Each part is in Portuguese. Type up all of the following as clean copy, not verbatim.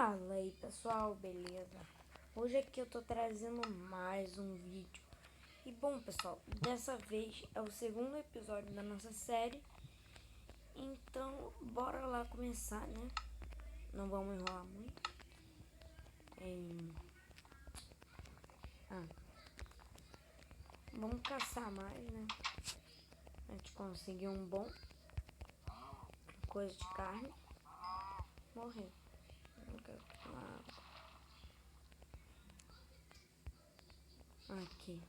Fala aí pessoal, beleza? Hoje aqui eu tô trazendo mais um vídeo. E bom pessoal, dessa vez é o segundo episódio da nossa série. Então bora lá começar, né? Não vamos enrolar muito. Vamos caçar mais, né? A gente conseguiu um bom coisa de carne. Morreu. Não quero tomar água. Aqui.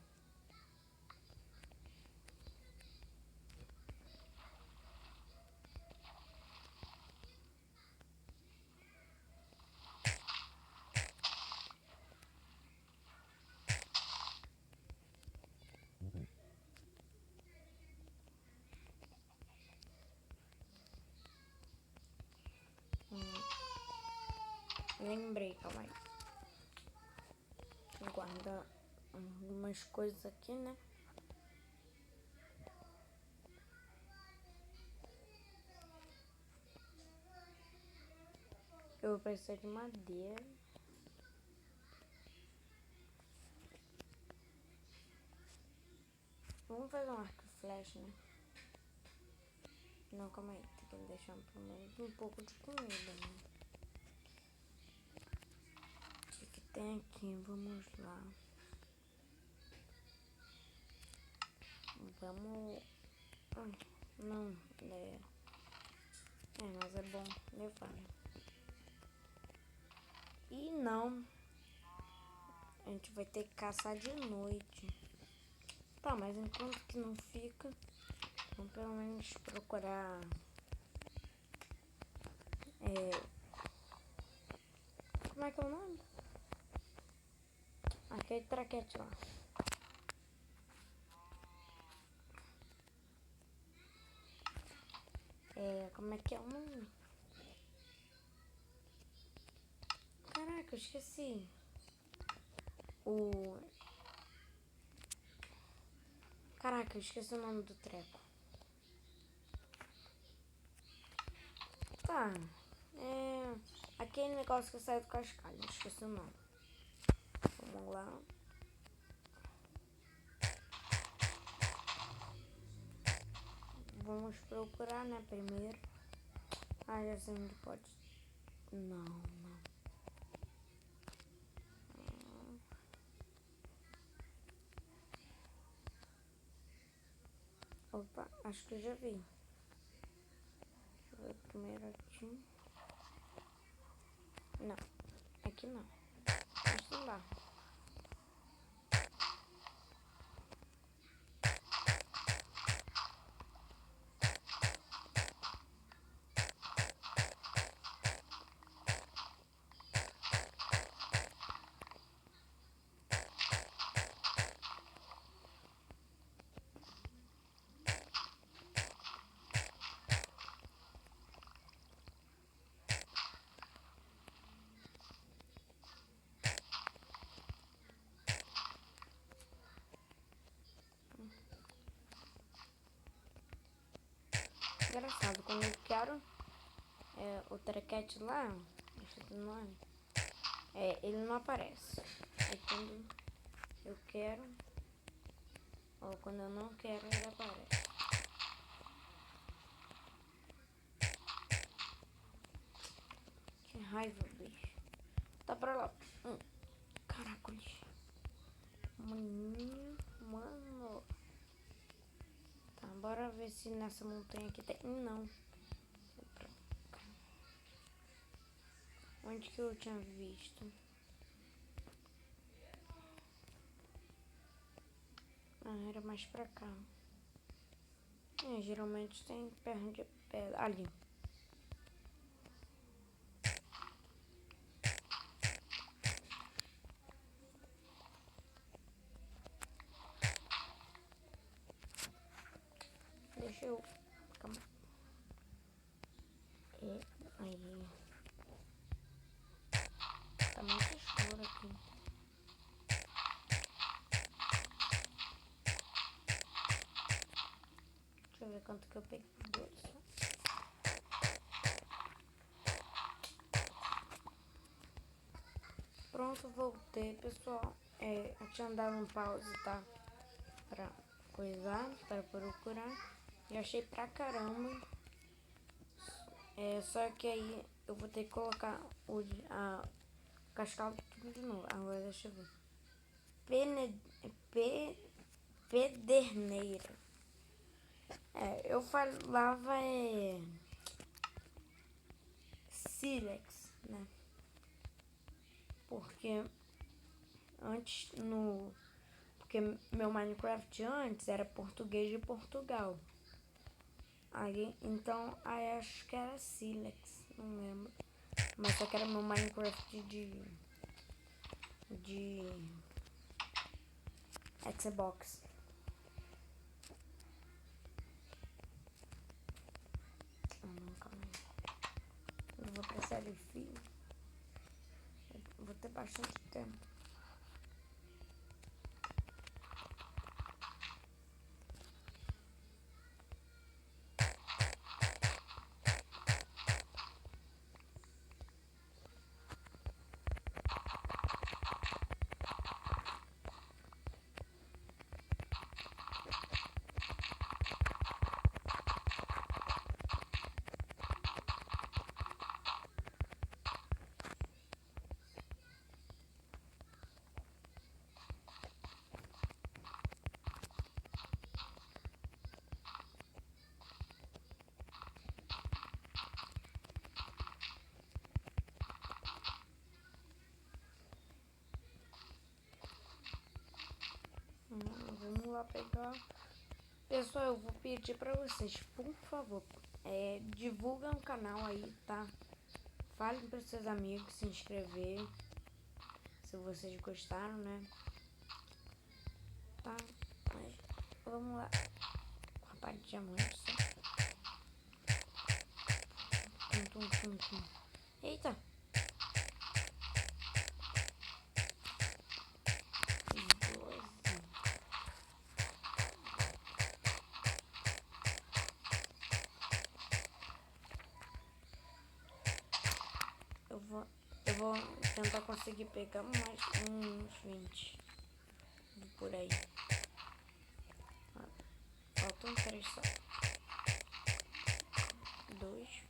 Lembrei, calma aí. Vou guardar algumas coisas aqui, né? Eu vou precisar de madeira. Vamos fazer um arco e flecha, né? Não, calma aí. Tem que deixar pelo menos um pouco de comida, né? O que tem aqui? Vamos lá. Vamos... não, mas é bom levar. E não. A gente vai ter que caçar de noite. Tá, mas enquanto que não fica, vamos pelo menos procurar... como é que é o nome? Aquele traquete lá. Como é que é o nome? Caraca, eu esqueci. Caraca, eu esqueci o nome do treco. Tá. Aquele negócio que sai do cascalho. Esqueci o nome. Vamos lá. Vamos procurar, né, primeiro. Já sei onde pode. Não. Opa, acho que eu já vi. Deixa eu ver primeiro aqui. Não, aqui não. Acho que lá. Engraçado, quando eu quero o traquete lá, ele não aparece. Aí quando eu quero, ou quando eu não quero, ele aparece. Que raiva, bicho. Tá pra lá. Caracoles. Mano. Tá, bora ver se nessa montanha aqui tem. Não. Onde que eu tinha visto? Era mais pra cá. Geralmente tem perna de pedra. Ali. Deixa eu... Calma. Aí. Tá muito escuro aqui. Deixa eu ver quanto que eu peguei. 2. pronto, voltei, pessoal. Eu tinha dado um pause, tá? Pra coisar, para procurar. E achei pra caramba. Só que aí eu vou ter que colocar o cascal tudo de novo. Agora deixa eu ver. Pederneira. Eu falava Silex, né? Porque antes porque meu Minecraft antes era português de Portugal. Então acho que era Silex, não lembro. Mas só que era meu Minecraft de Xbox. Calma aí. Eu vou precisar de fio. Eu vou ter bastante tempo. Vamos lá pegar. Pessoal, eu vou pedir pra vocês, por favor, divulguem o canal aí, tá? Falem para seus amigos se inscrever, se vocês gostaram, né? Tá? Mas vamos lá. Rapaz de diamante só. Tum. Eita! 12. Eu vou tentar conseguir pegar mais uns 20 por aí. Faltam 3 só. 2.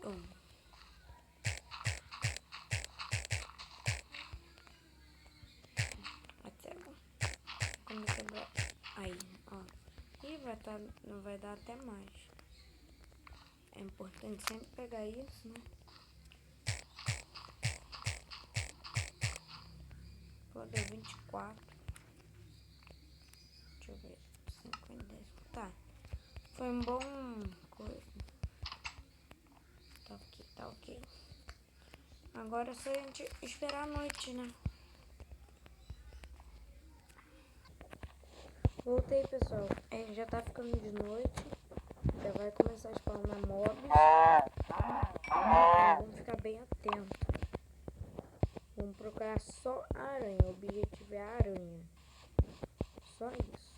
1. Até bom. Quando quebrar. Aí, ó. E não vai dar até mais. É importante sempre pegar isso, né? Pô, deu 24. Deixa eu ver. 5 e 10. Tá. Foi um bom coisa. Tá ok. Agora é só a gente esperar a noite, né? Voltei, pessoal. Já tá ficando de noite. Já vai começar a spawnar mobs. Então vamos ficar bem atentos. Vamos procurar só aranha. O objetivo é a aranha. Só isso.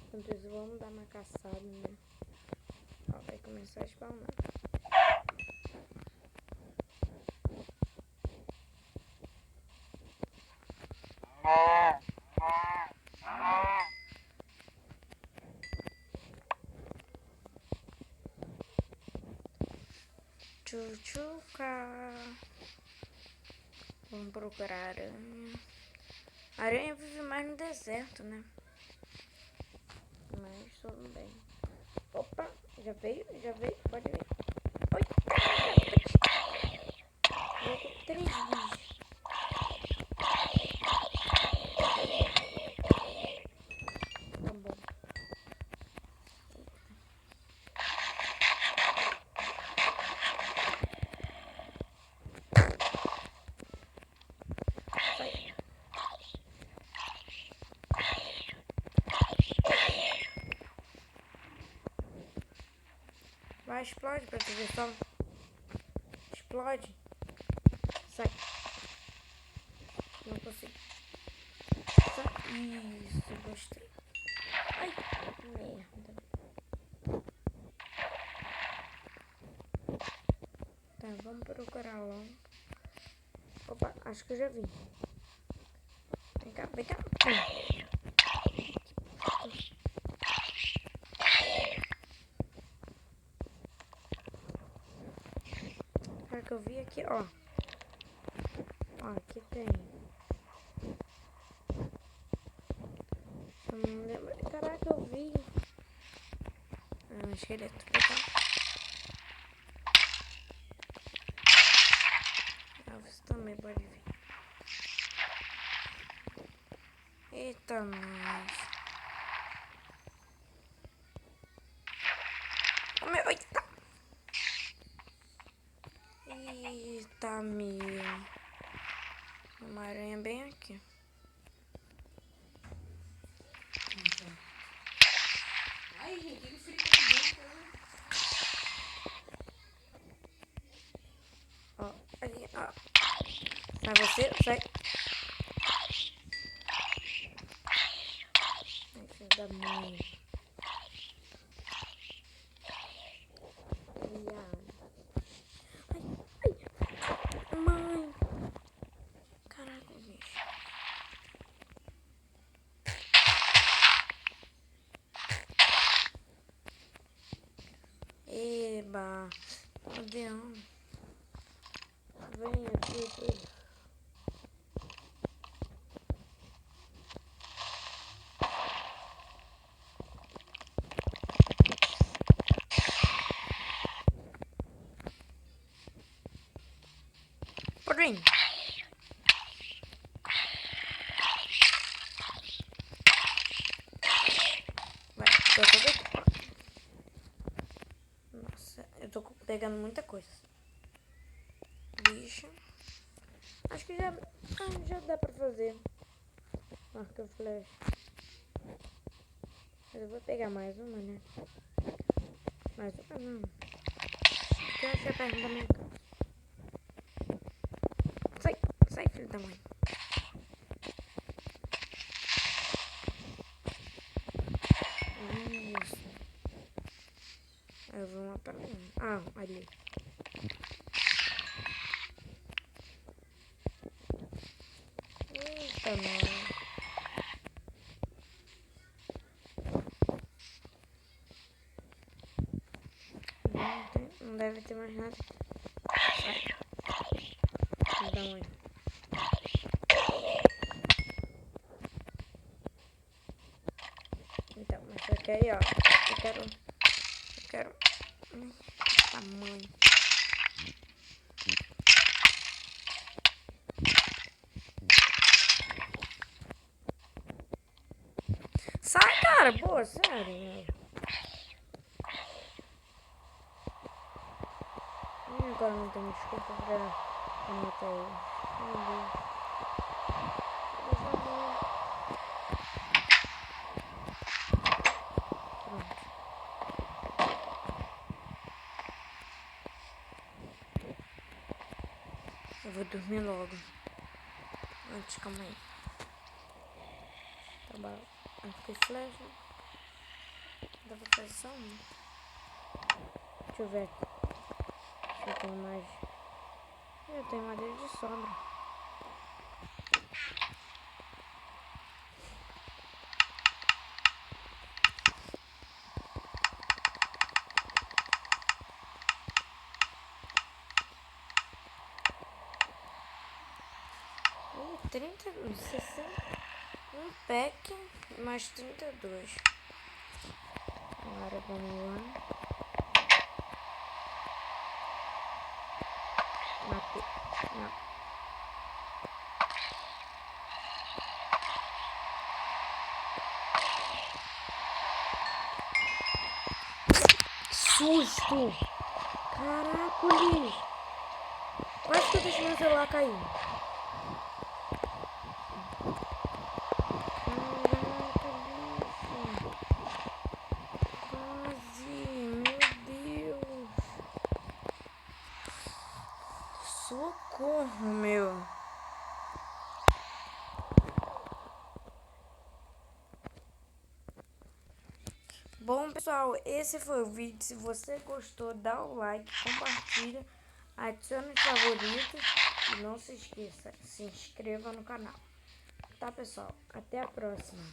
Enquanto isso, vamos dar uma caçada, né? Ó, vai começar a spawnar. Tchutchuca. Vamos procurar aranha. A aranha vive mais no deserto, né? Mas tudo bem. Opa, já veio, pode ver. Oi! Vou com 3 bichos. Tá bom. Sai. Vai, explode pra tu ver só. Explode. Sai. Não consigo. Sai. Isso, gostei. vamos procurar logo. Opa, acho que eu já vi. Vem cá, vem cá. Será que eu vi aqui, ó. Ó, aqui tem. Eu não lembro. Caraca, eu vi. É um esqueleto. Você também pode ver. Eita, nós. Oh, meu, eita. Eita, meu. Uma aranha bem aqui. Ai, gente, ele frita aqui dentro. Ó, ali, ó. Sai você, sai. Ai, filho da mãe. Ai, mãe. Caraca, bicho. Eba. Meu Deus. Vem aqui, filho. Podrinho. Vai, tô tudo aqui. Nossa, eu tô pegando muita coisa. Bicho. Acho que já dá pra fazer. Marca flecha. Mas eu vou pegar mais uma, né? Mais uma não. O que eu achei perto da minha casa? Sai, sai, filho da mãe. Isso. Eu vou matar um. Ah, ali. Eita, mano. Não deve ter mais nada. Sai. Filho da mãe. Então, mas eu quero ir, ó. Eu quero. Tamanho. Sai, cara. Pô, sério, meu. Agora não tem desculpa pra matar ele. Meu Deus. Pronto. Eu vou dormir logo. Antes, calma aí. Tá bom. Aqui flecha. Dá pra fazer só um. Deixa eu ver aqui. Se eu tenho mais. Eu tenho madeira de sobra. E 30, 60. Um pack mais 32. Agora vamos lá. Matei. Não. Susto! Caracoles! Quase que eu deixei meu celular cair. Caraca, bicho! Quase! Meu Deus! Socorro, meu! Bom, pessoal, esse foi o vídeo. Se você gostou, dá o like, compartilha. adicione os favoritos e não se esqueça, se inscreva no canal. Tá, pessoal? Até a próxima.